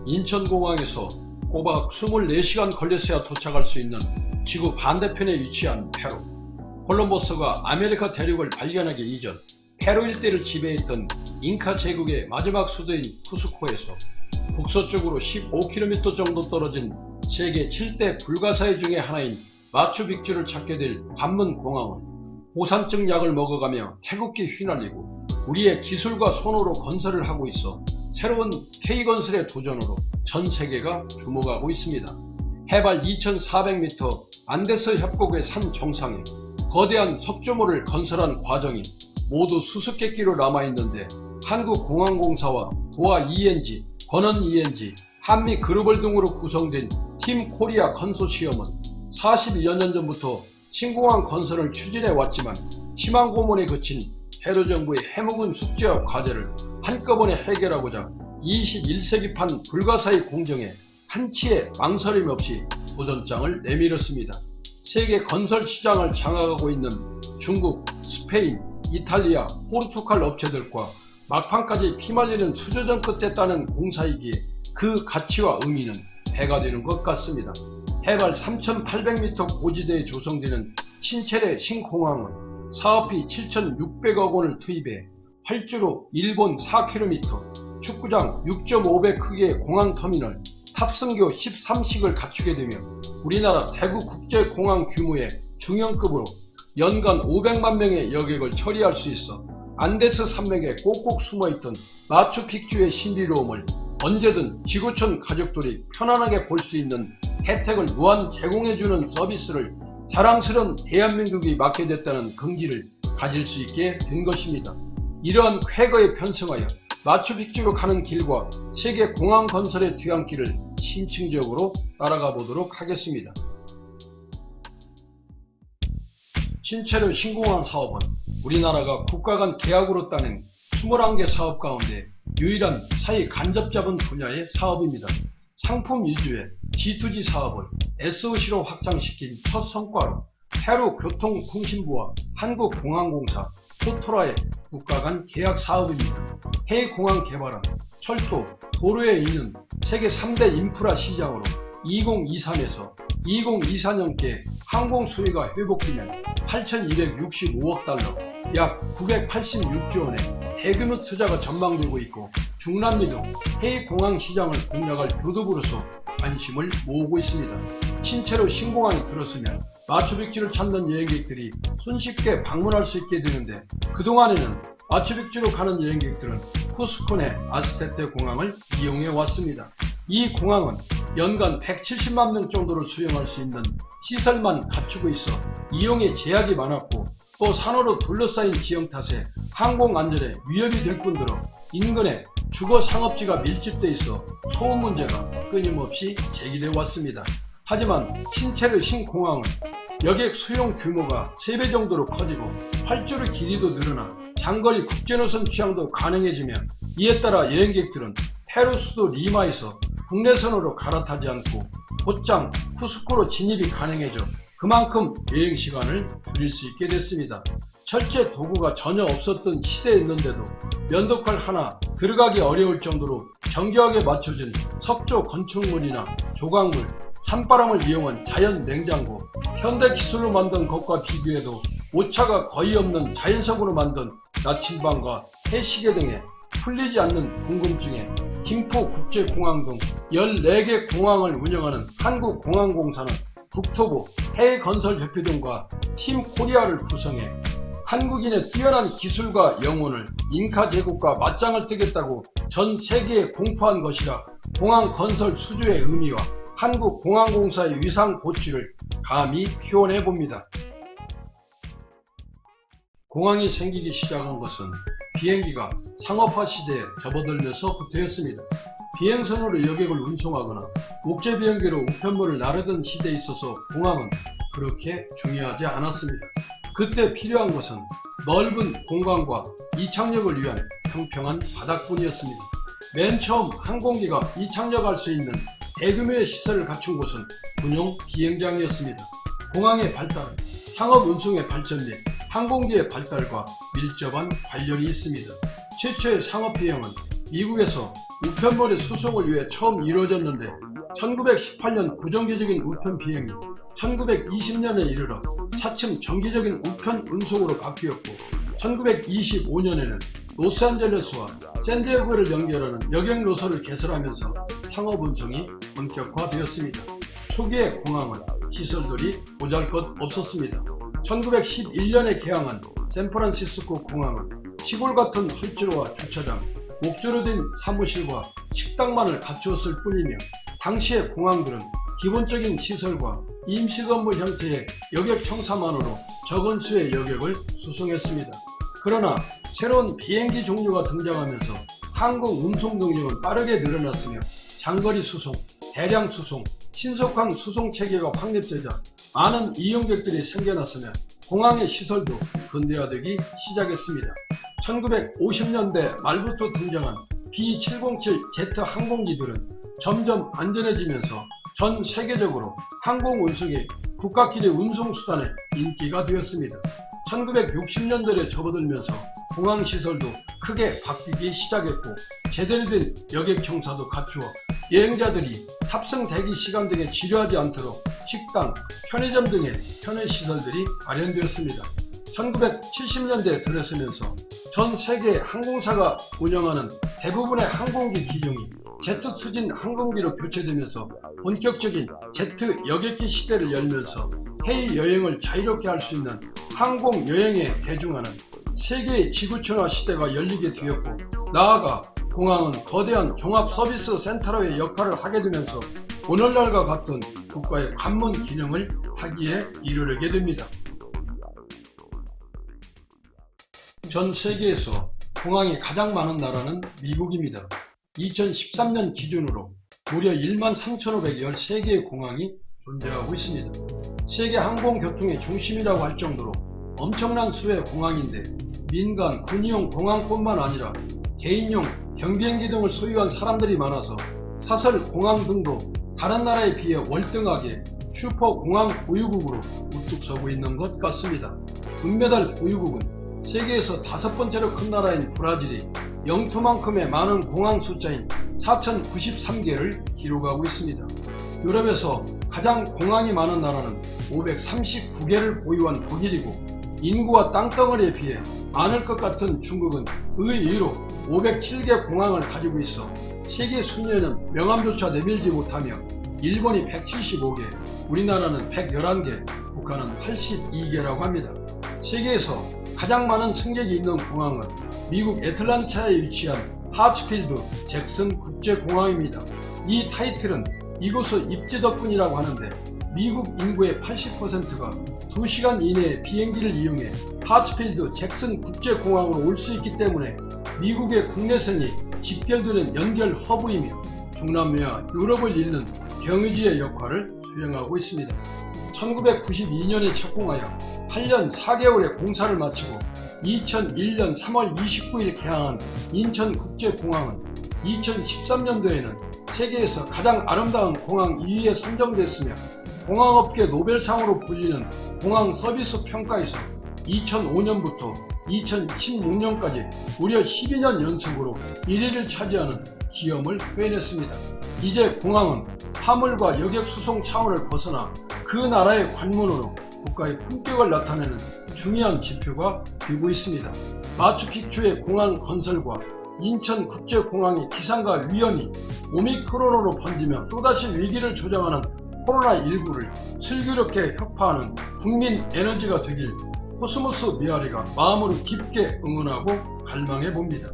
인천공항에서 꼬박 24시간 걸렸어야 도착할 수 있는 지구 반대편에 위치한 페루. 콜럼버스가 아메리카 대륙을 발견하기 이전 페루 일대를 지배했던 잉카 제국의 마지막 수도인 쿠스코에서 북서쪽으로 15km 정도 떨어진 세계 7대 불가사의 중의 하나인 마추픽추를 찾게 될 관문공항은 고산증 약을 먹어가며 태극기 휘날리고 우리의 기술과 손으로 건설을 하고 있어 새로운 K건설의 도전으로 전 세계가 주목하고 있습니다. 해발 2400m 안데스 협곡의 산 정상에 거대한 석조물을 건설한 과정이 모두 수수께끼로 남아있는데 한국공항공사와 도하 ENG, 권원 ENG, 한미그룹을 등으로 구성된 팀 코리아 컨소시엄은 42여 년 전부터 신공항 건설을 추진해왔지만 희망 고문에 그친 페루 정부의 해묵은 숙제와 과제를 한꺼번에 해결하고자 21세기판 불가사의 공정에 한치의 망설임 없이 도전장을 내밀었습니다. 세계 건설 시장을 장악하고 있는 중국, 스페인, 이탈리아, 포르투갈 업체들과 막판까지 피말리는 수조전 끝에 따는 공사이기에 그 가치와 의미는 배가 되는 것 같습니다. 해발 3800m 고지대에 조성되는 친체레 신공항은 사업비 7600억 원을 투입해 활주로 일본 4km, 축구장 6.5배 크기의 공항터미널, 탑승교 13식을 갖추게 되며 우리나라 대구국제공항 규모의 중형급으로 연간 500만 명의 여객을 처리할 수 있어 안데스 산맥에 꼭꼭 숨어있던 마추픽추의 신비로움을 언제든 지구촌 가족들이 편안하게 볼 수 있는 혜택을 무한 제공해주는 서비스를 자랑스러운 대한민국이 맡게 됐다는 긍지를 가질 수 있게 된 것입니다. 이러한 쾌거에 편승하여 마추픽추로 가는 길과 세계 공항 건설의 뒤안길을 심층적으로 따라가 보도록 하겠습니다. 친체레 신공항 사업은 우리나라가 국가 간 계약으로 따낸 21개 사업 가운데 유일한 사회 간접 자본 분야의 사업입니다. 상품 위주의 G2G 사업을 SOC로 확장시킨 첫 성과로 페루 교통통신부와 한국공항공사, 포토라의 국가 간 계약 사업입니다. 해공항 개발은 철도, 도로에 있는 세계 3대 인프라 시장으로 2023에서 2024년께 항공 수요가 회복되면 8,265억 달러, 약 986조 원의 대규모 투자가 전망되고 있고 중남미 등 해공항 시장을 공략할 교두보로서 관심을 모으고 있습니다. 친체레 신공항이 들어서면 마추픽추를 찾는 여행객들이 손쉽게 방문할 수 있게 되는데 그동안에는 마추픽추로 가는 여행객들은 쿠스코 내 아스테테 공항을 이용해 왔습니다. 이 공항은 연간 170만 명 정도를 수용할 수 있는 시설만 갖추고 있어 이용에 제약이 많았고 또 산호로 둘러싸인 지형 탓에 항공 안전에 위협이 될 뿐더러 인근에 주거 상업지가 밀집돼 있어 소음 문제가 끊임없이 제기되어 왔습니다. 하지만 친체레 신공항은 여객 수용 규모가 3배 정도로 커지고 활주로 길이도 늘어나 장거리 국제노선 취항도 가능해지며 이에 따라 여행객들은 페루 수도 리마에서 국내선으로 갈아타지 않고 곧장 쿠스코로 진입이 가능해져 그만큼 여행시간을 줄일 수 있게 됐습니다. 철제 도구가 전혀 없었던 시대였는데도 면도칼 하나 들어가기 어려울 정도로 정교하게 맞춰진 석조 건축물이나 조각물, 산바람을 이용한 자연 냉장고, 현대 기술로 만든 것과 비교해도 오차가 거의 없는 자연석으로 만든 나침반과 해시계 등의 풀리지 않는 궁금증에 김포국제공항 등 14개 공항을 운영하는 한국공항공사는 국토부 해건설협회 등과 팀 코리아를 구성해 한국인의 뛰어난 기술과 영혼을 잉카 제국과 맞짱을 뜨겠다고 전 세계에 공포한 것이라 공항 건설 수주의 의미와 한국공항공사의 위상 고취를 감히 표현해 봅니다. 공항이 생기기 시작한 것은 비행기가 상업화 시대에 접어들면서부터였습니다. 비행선으로 여객을 운송하거나 국제비행기로 우편물을 나르던 시대에 있어서 공항은 그렇게 중요하지 않았습니다. 그때 필요한 것은 넓은 공간과 이착륙을 위한 평평한 바닥뿐이었습니다. 맨 처음 항공기가 이착륙할 수 있는 대규모의 시설을 갖춘 곳은 군용 비행장이었습니다. 공항의 발달은 상업 운송의 발전 및 항공기의 발달과 밀접한 관련이 있습니다. 최초의 상업 비행은 미국에서 우편물의 수송을 위해 처음 이루어졌는데 1918년 부정기적인 우편 비행이 1920년에 이르러 차츰 정기적인 우편 운송으로 바뀌었고 1925년에는 로스앤젤레스와 샌디에고를 연결하는 여객 노선을 개설하면서 상업 운송이 본격화되었습니다. 초기의 공항은 시설들이 보잘것없었습니다. 1911년에 개항한 샌프란시스코 공항은 시골 같은 헐지로와 주차장, 목조로 된 사무실과 식당만을 갖추었을 뿐이며 당시의 공항들은 기본적인 시설과 임시건물 형태의 여객 청사만으로 적은 수의 여객을 수송했습니다. 그러나 새로운 비행기 종류가 등장하면서 항공 운송 능력은 빠르게 늘어났으며 장거리 수송, 대량 수송, 신속항 수송 체계가 확립되자 많은 이용객들이 생겨났으며 공항의 시설도 근대화되기 시작했습니다. 1950년대 말부터 등장한 B707Z 항공기들은 점점 안전해지면서 전 세계적으로 항공 운송이 국가끼리 운송수단의 인기가 되었습니다. 1960년대에 접어들면서 공항시설도 크게 바뀌기 시작했고 제대로 된 여객청사도 갖추어 여행자들이 탑승 대기 시간 등에 지루하지 않도록 식당, 편의점 등의 편의시설들이 마련되었습니다. 1970년대에 들어서면서 전 세계 항공사가 운영하는 대부분의 항공기 기종이 제트 추진 항공기로 교체되면서 본격적인 제트 여객기 시대를 열면서 해외 여행을 자유롭게 할 수 있는 항공 여행에 대중하는 세계의 지구촌화 시대가 열리게 되었고 나아가 공항은 거대한 종합 서비스 센터로의 역할을 하게 되면서 오늘날과 같은 국가의 관문 기능을 하기에 이르게 됩니다. 전 세계에서 공항이 가장 많은 나라는 미국입니다. 2013년 기준으로 무려 13,513개의 공항이 존재하고 있습니다. 세계 항공교통의 중심이라고 할 정도로 엄청난 수의 공항인데 민간, 군이용 공항뿐만 아니라 개인용 경비행기 등을 소유한 사람들이 많아서 사설 공항 등도 다른 나라에 비해 월등하게 슈퍼 공항 보유국으로 우뚝 서고 있는 것 같습니다. 은메달 보유국은 세계에서 5번째로 큰 나라인 브라질이 영토만큼의 많은 공항 숫자인 4,093개를 기록하고 있습니다. 유럽에서 가장 공항이 많은 나라는 539개를 보유한 독일이고 인구와 땅덩어리에 비해 많을 것 같은 중국은 의외로 507개 공항을 가지고 있어 세계 순위에는 명함조차 내밀지 못하며 일본이 175개, 우리나라는 111개, 북한은 82개라고 합니다. 세계에서 가장 많은 승객이 있는 공항은 미국 애틀랜타에 위치한 하츠필드 잭슨 국제공항입니다. 이 타이틀은 이곳의 입지 덕분이라고 하는데 미국 인구의 80%가 2시간 이내에 비행기를 이용해 하츠필드 잭슨 국제공항으로 올 수 있기 때문에 미국의 국내선이 집결되는 연결 허브이며 중남미와 유럽을 잇는 경유지의 역할을 수행하고 있습니다. 1992년에 착공하여 8년 4개월의 공사를 마치고 2001년 3월 29일 개항한 인천국제공항은 2013년도에는 세계에서 가장 아름다운 공항 2위에 선정됐으며 공항업계 노벨상으로 불리는 공항 서비스 평가에서 2005년부터 2016년까지 무려 12년 연속으로 1위를 차지하는 기염을 빼냈습니다. 이제 공항은 화물과 여객 수송 차원을 벗어나 그 나라의 관문으로 국가의 품격을 나타내는 중요한 지표가 되고 있습니다. 마추픽추의 공항 건설과 인천국제공항의 기상과 위험이 오미크론으로 번지며 또다시 위기를 조장하는 코로나19를 슬기롭게 혁파하는 국민 에너지가 되길 코스모스 메아리가 마음으로 깊게 응원하고 갈망해 봅니다.